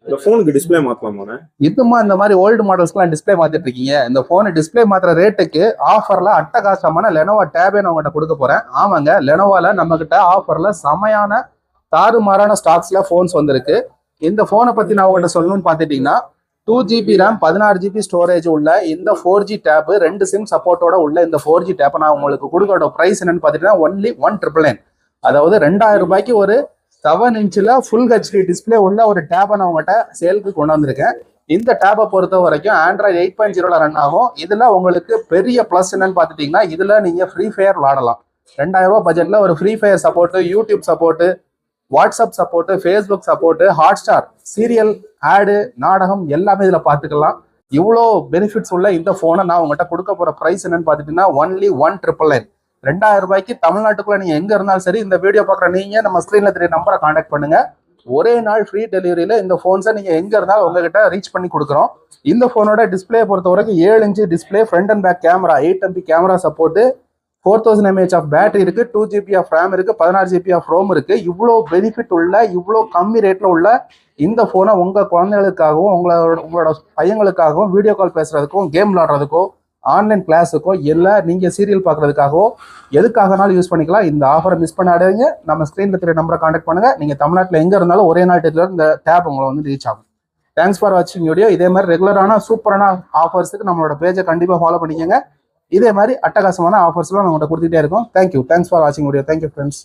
இந்த ஃபோனுக்கு டிஸ்ப்ளே மாத்தலாமா? இதுமா இந்த மாதிரி ஓல்டு மாடல்ஸ்க்குலாம் டிஸ்ப்ளே மாத்திட்டு இருக்கீங்க. இந்த போனை டிஸ்ப்ளே மாத்துற ரேட்டுக்கு ஆஃபர்ல அட்டகாசமான லெனோவா டேபே நான் உங்கள்கிட்ட கொடுக்க போறேன். ஆமாங்க, லெனோவால நம்ம கிட்ட ஆஃபர்ல சமையான தாறுமாறான ஸ்டாக்ஸ்ல போன்ஸ் வந்திருக்கு. இந்த போனை பத்தி நான் உங்கள்கிட்ட சொல்லணும்னு பாத்துட்டீங்கன்னா 2GB ரேம் 16GB ஸ்டோரேஜ் உள்ள இந்த 4G டேப் 2 சிம் சப்போர்ட்டோட உள்ள இந்த 4G டேப்பை நான் உங்களுக்கு கொடுக்கற பிரைஸ் என்னன்னு பாத்தீங்கன்னா ஒன்லி 1,999. அதாவது 2000 ரூபாய்க்கு ஒரு 7 இன்ச்சில் ஃபுல் ஹெச்டி டிஸ்பிளே உள்ள ஒரு டேப்பை நான் உங்கள்கிட்ட சேலுக்கு கொண்டு வந்திருக்கேன். இந்த டேப்பை பொறுத்த வரைக்கும் ஆண்ட்ராய்டு 8.0 ரன் ஆகும். இதுல உங்களுக்கு பெரிய பிளஸ் என்னன்னு பாத்துட்டீங்கன்னா இதுல நீங்க ஃப்ரீ ஃபயர் விளாடலாம். 2000 ரூபாய் பட்ஜெட்ல ஒரு free fire support, YouTube support, WhatsApp support, Facebook support, Hotstar, serial, ஆடு, நாடகம் எல்லாமே இதுல பாத்துக்கலாம். இவ்வளோ பெனிஃபிட்ஸ் உள்ள இந்த போனை நான் உங்கள்கிட்ட கொடுக்க போற பிரைஸ் என்னன்னு பாத்துட்டீங்கன்னா ஒன்லி 1,999. 2000 ரூபாய்க்கு தமிழ்நாட்டுக்குள்ள நீங்க எங்க இருந்தாலும் சரி இந்த வீடியோ பாக்குற நீங்க நம்ம ஸ்கிரீன்ல தெரிய நம்பரை கான்டாக்ட் பண்ணுங்க. ஒரே நாள் ஃப்ரீ டெலிவரியில இந்த போன்ஸை நீங்க எங்க இருந்தாலும் உங்ககிட்ட ரீச் பண்ணி கொடுக்குறோம். இந்த போனோட டிஸ்பிளே பொறுத்த வரைக்கும் 7 inch display, front and back camera, 8MP camera support, 4000 mAh of battery இருக்கு, 2GB ஆஃப் ரேம் இருக்கு, 16GB ஆஃப் ரோம் இருக்கு. இவ்வளோ பெனிஃபிட் உள்ள இவ்வளோ கம்மி ரேட்ல உள்ள இந்த போனை உங்க குழந்தைகளுக்காகவும் உங்களோட பையங்களுக்காகவும் வீடியோ கால் பேசுறதுக்கும், கேம் விளாடுறதுக்கோ, ஆன்லைன் கிளாஸுக்கோ, எல்லாம் நீங்க சீரியல் பார்க்கறதுக்காகவோ எதுக்காகனாலும் யூஸ் பண்ணிக்கலாம். இந்த ஆஃபரை மிஸ் பண்ணாதீங்க. நம்ம ஸ்கிரீன்ல தெரிய நம்பரை கான்டாக்ட் பண்ணுங்க. நீங்க தமிழ்நாட்டில் எங்க இருந்தாலும் ஒரே நாள் இந்த டேப் உங்களை வந்து ரீச் ஆகும். தேங்க்ஸ் ஃபார் வாட்சிங் வீடியோ. இதே மாதிரி ரெகுலரான சூப்பரான ஆஃபர்ஸுக்கு நம்மளோட பேஜை கண்டிப்பா ஃபாலோ பண்ணிக்கோங்க. இதே மாதிரி அட்டகாசமான ஆஃபர்ஸ்லாம் நம்ம கொடுத்துட்டே இருக்கோம். தேங்க்யூ. தேங்க்ஸ் ஃபார் வாட்சிங் வீடியோ. Thank you friends.